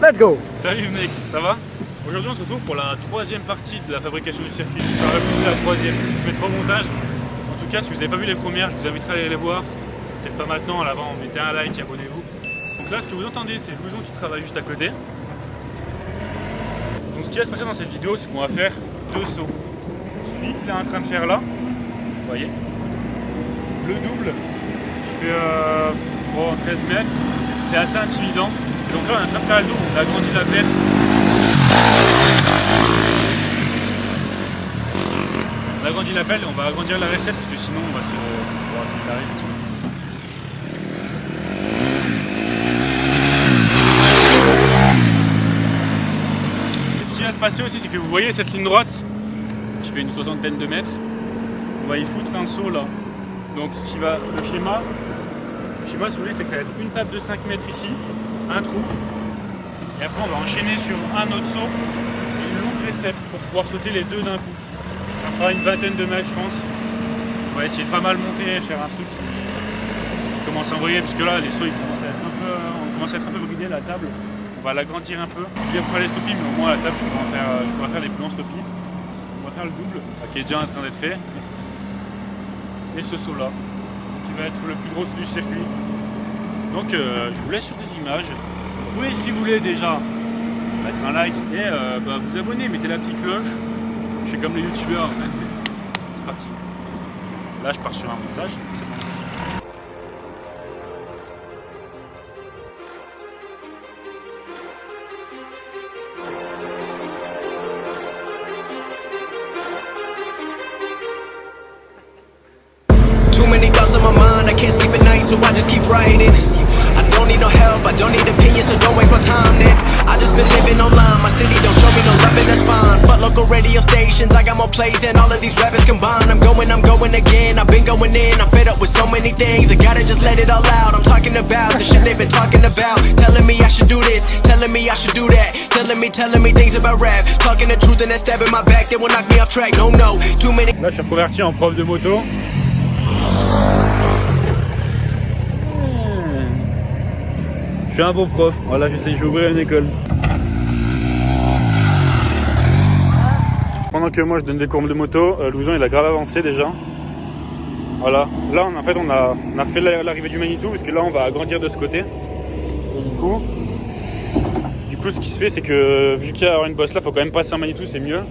Let's go! Salut mec, ça va? Aujourd'hui on se retrouve pour la troisième partie de la fabrication du circuit. J'aurais poussé la troisième. Je mettrai au montage. En tout cas, si vous n'avez pas vu les premières, je vous inviterai à aller les voir. Peut-être pas maintenant, à l'avant, mettez un like, abonnez-vous. Donc là, ce que vous entendez, c'est Louison qui travaille juste à côté. Donc ce qui va se passer dans cette vidéo, c'est qu'on va faire deux sauts. Celui qu'il est en train de faire là, vous voyez, le double, qui fait 13 mètres, c'est assez intimidant. Et donc là, on est en train de faire le double, on a agrandi la pelle. On a agrandi la pelle et on va agrandir la recette parce que sinon on va se voir et tout. Et ce qui va se passer aussi, c'est que vous voyez cette ligne droite qui fait une soixantaine de mètres. On va y foutre un saut là. Donc le schéma, si vous voulez, c'est que ça va être une table de 5 mètres ici, un trou. Et après on va enchaîner sur un autre saut et une longue récepte pour pouvoir sauter les deux d'un coup. Ça fera une vingtaine de mètres je pense. On va essayer de pas mal monter, faire un truc qui commence à envoyer, parce que là les sauts ils commencent à être un peu bridés, la table. On va l'agrandir un peu. Je vais faire les stoppies, mais au moins la table je pourrais faire des plus longs stoppies. On va faire le double, qui est déjà en train d'être fait. Et ce saut là, qui va être le plus gros du circuit. Donc je vous laisse sur des images. Vous pouvez, si vous voulez déjà, mettre un like et vous abonner, mettez la petite cloche. Je fais comme les youtubeurs. C'est parti. Là je pars sur un montage. C'est parti. Too many thoughts on my mind, I can't sleep at night, so I just keep writing. I don't need no help, I don't need opinions, so don't waste my time then. I just been living online, my city don't show me no love and that's fine. Fuck local radio stations, I got more plays than all of these rappers combined. I'm going again, I've been going in, I'm fed up with so many things. I gotta just let it all out, I'm talking about the shit they've been talking about. Telling me I should do this, telling me I should do that. Telling me things about rap. Talking the truth and that stab in my back, that will knock me off track. No, too many. Là je suis reconverti en prof de moto. Je suis un bon prof, voilà, je vais ouvrir une école. Pendant que moi je donne des cours de moto, Louison il a grave avancé déjà. Voilà, là en fait on a refait l'arrivée du Manitou, parce que là on va agrandir de ce côté. Et du coup ce qui se fait c'est que vu qu'il y a une bosse là, faut quand même passer en Manitou, c'est mieux.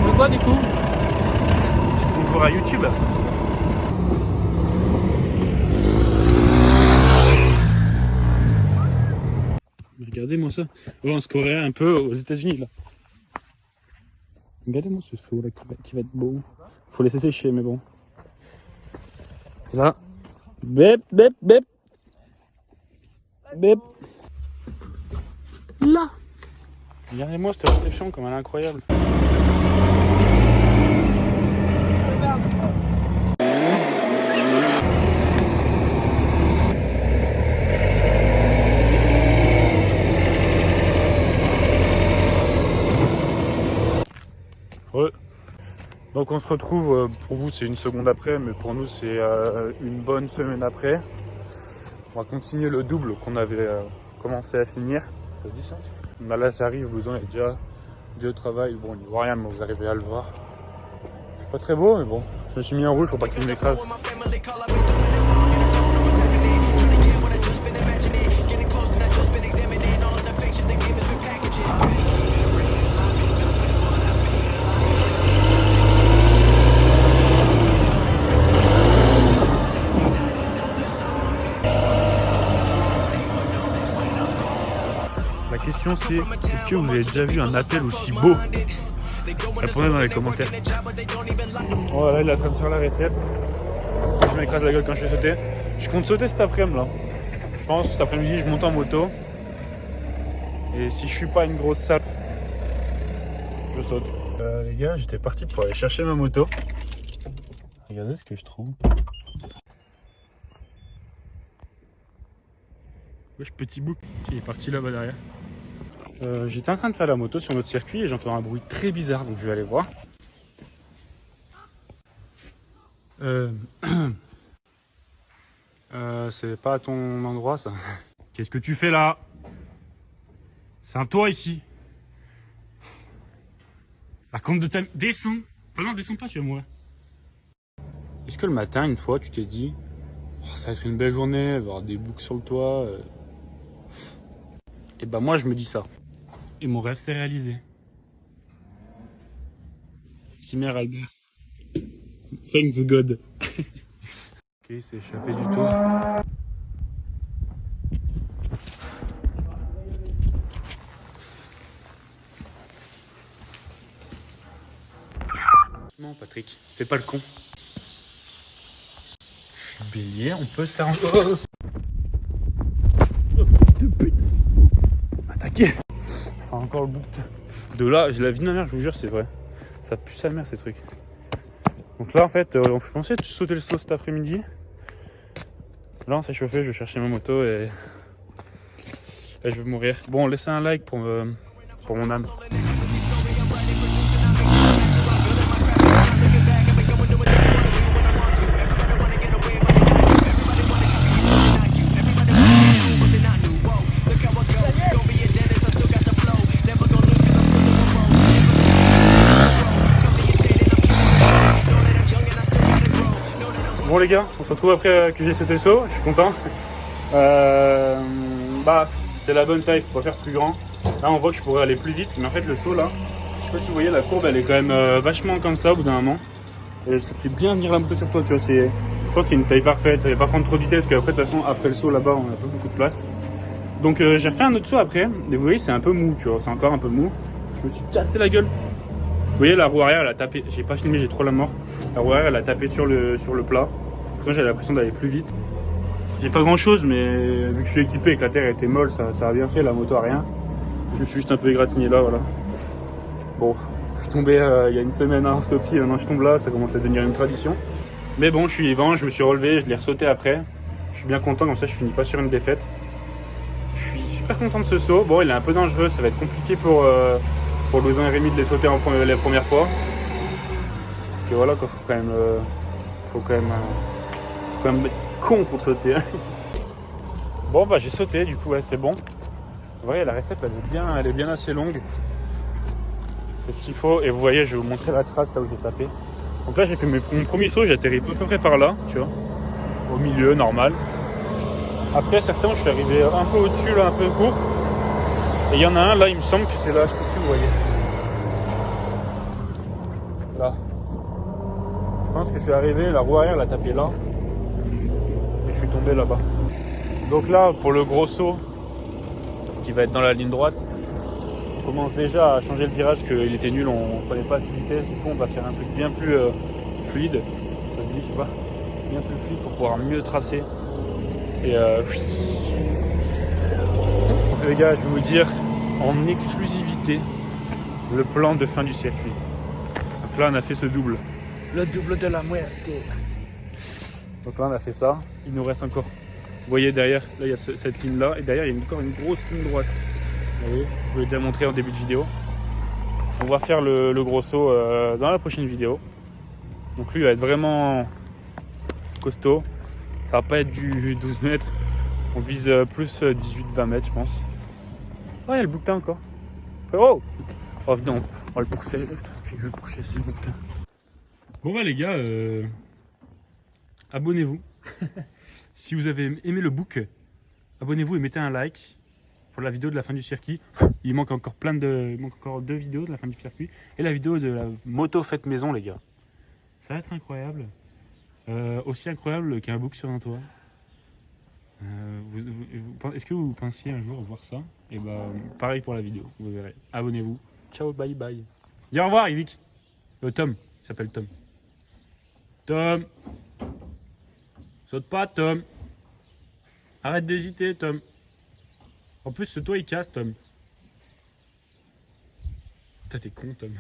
De quoi du coup? À YouTube. Regardez-moi ça. Oh, on se croirait un peu aux États-Unis là. Regardez-moi ce saut là qui va être beau. Faut laisser sécher, mais bon. Là. Bep, bep, bep. Bep. Là. Regardez-moi cette réception comme elle est incroyable. Ouais. Donc on se retrouve, pour vous c'est une seconde après, mais pour nous c'est une bonne semaine après. On va continuer le double qu'on avait commencé à finir. Ça se dit ça? Là j'arrive, vous en êtes déjà au travail. Bon, il ne voit rien, mais vous arrivez à le voir. C'est pas très beau, mais bon. Je me suis mis en rouge, faut pas qu'il m'écrase. La question c'est, est-ce que vous avez déjà vu un appel aussi beau? Répondez dans les commentaires. Voilà, il est en train de faire la recette. Je m'écrase la gueule quand je vais sauter. Je compte sauter cet après-midi là. Je pense cet après-midi je monte en moto. Et si je suis pas une grosse salle, je saute. Les gars, j'étais parti pour aller chercher ma moto. Regardez ce que je trouve. Wesh, petit bouc. Il est parti là-bas derrière. J'étais en train de faire la moto sur notre circuit et j'entends un bruit très bizarre, donc je vais aller voir. C'est pas à ton endroit ça. Qu'est-ce que tu fais là? C'est un toit ici. La compte de ta... Descends. Enfin non, descends pas, tu vas mourir. Est-ce que le matin, une fois, tu t'es dit oh, ça va être une belle journée, il va y avoir des boucs sur le toit. Et bah moi, je me dis ça. Et mon rêve s'est réalisé. Cimer Albert. Thanks God. Ok, il s'est échappé du toit. Non, Patrick, fais pas le con. Je suis bélier, on peut s'arranger. Oh, de pute. Attaqué. C'est encore le bouc. De là, j'ai la vie de ma mère, je vous jure, c'est vrai. Ça pue sa mère ces trucs. Donc là, en fait, je pensais sauter le saut cet après-midi. Là, on s'est chauffé, je vais chercher ma moto et je vais mourir. Bon, laissez un like pour mon âme. Bon les gars, on se retrouve après que j'ai sauté le saut, je suis content. Bah, c'est la bonne taille, faut pas faire plus grand. Là on voit que je pourrais aller plus vite, mais en fait le saut là, je sais pas si vous voyez la courbe, elle est quand même vachement comme ça au bout d'un moment. Et ça fait bien venir la moto sur toi, tu vois, je pense que c'est une taille parfaite, ça va pas prendre trop de vitesse, parce qu'après de toute façon après le saut là-bas on a pas beaucoup de place. Donc j'ai refait un autre saut après, et vous voyez c'est un peu mou, tu vois, c'est encore un peu mou. Je me suis cassé la gueule. Vous voyez la roue arrière elle a tapé, j'ai pas filmé, j'ai trop la mort. La roue arrière elle a tapé sur le plat. Moi j'avais l'impression d'aller plus vite. J'ai pas grand chose mais vu que je suis équipé et que la terre était molle ça a bien fait, la moto a rien. Je me suis juste un peu égratigné là, voilà. Bon, je suis tombé il y a une semaine en stop pied, maintenant je tombe là, ça commence à devenir une tradition. Mais bon je suis vivant, je me suis relevé, je l'ai ressauté après. Je suis bien content, comme ça je finis pas sur une défaite. Je suis super content de ce saut. Bon il est un peu dangereux, ça va être compliqué pour Lausanne et Rémi de les sauter les premières fois. Parce que voilà quoi, faut quand même être con pour sauter. Bon bah j'ai sauté du coup, ouais, c'est bon. Vous voyez la recette elle est bien assez longue. C'est ce qu'il faut. Et vous voyez, je vais vous montrer la trace là où j'ai tapé. Donc là j'ai fait mon premier saut, j'ai atterri à peu près par là, tu vois. Au milieu, normal. Après certains je suis arrivé un peu au-dessus là, un peu court. Et il y en a un là, il me semble que c'est là, je sais pas si vous voyez. Là. Je pense que je suis arrivé, la roue arrière elle a tapé là. Et je suis tombé là-bas. Donc là, pour le gros saut, qui va être dans la ligne droite, on commence déjà à changer le virage, qu'il était nul, on prenait pas assez de vitesse, du coup on va faire un truc bien plus fluide. Ça se dit, je sais pas. Bien plus fluide pour pouvoir mieux tracer. Et donc les gars, je vais vous dire en exclusivité le plan de fin du circuit. Donc là on a fait ce double. Le double de la muerte. Donc là on a fait ça. Il nous reste encore. Vous voyez derrière, là il y a cette ligne là. Et derrière il y a encore une grosse ligne droite. Vous voyez, je vous l'ai déjà montré en début de vidéo. On va faire le gros saut dans la prochaine vidéo. Donc lui il va être vraiment costaud. Ça va pas être du 12 mètres. On vise plus 18-20 mètres je pense. Oh il y a le bouquetin encore. Oh, oh non, on va le pourchasser. Je vais le pourchasser le bouquetin. Bon bah les gars, abonnez-vous. Si vous avez aimé le book, abonnez-vous et mettez un like pour la vidéo de la fin du circuit. Il manque encore deux vidéos de la fin du circuit. Et la vidéo de la moto faite maison les gars. Ça va être incroyable. Aussi incroyable qu'un book sur un toit. Est-ce que vous pensiez un jour voir ça? Et bah pareil pour la vidéo, vous verrez. Abonnez-vous. Ciao, bye bye. Dis au revoir Yvick. Tom, il s'appelle Tom. Tom. Saute pas Tom. Arrête d'hésiter Tom. En plus ce toit il casse Tom. Putain t'es con Tom.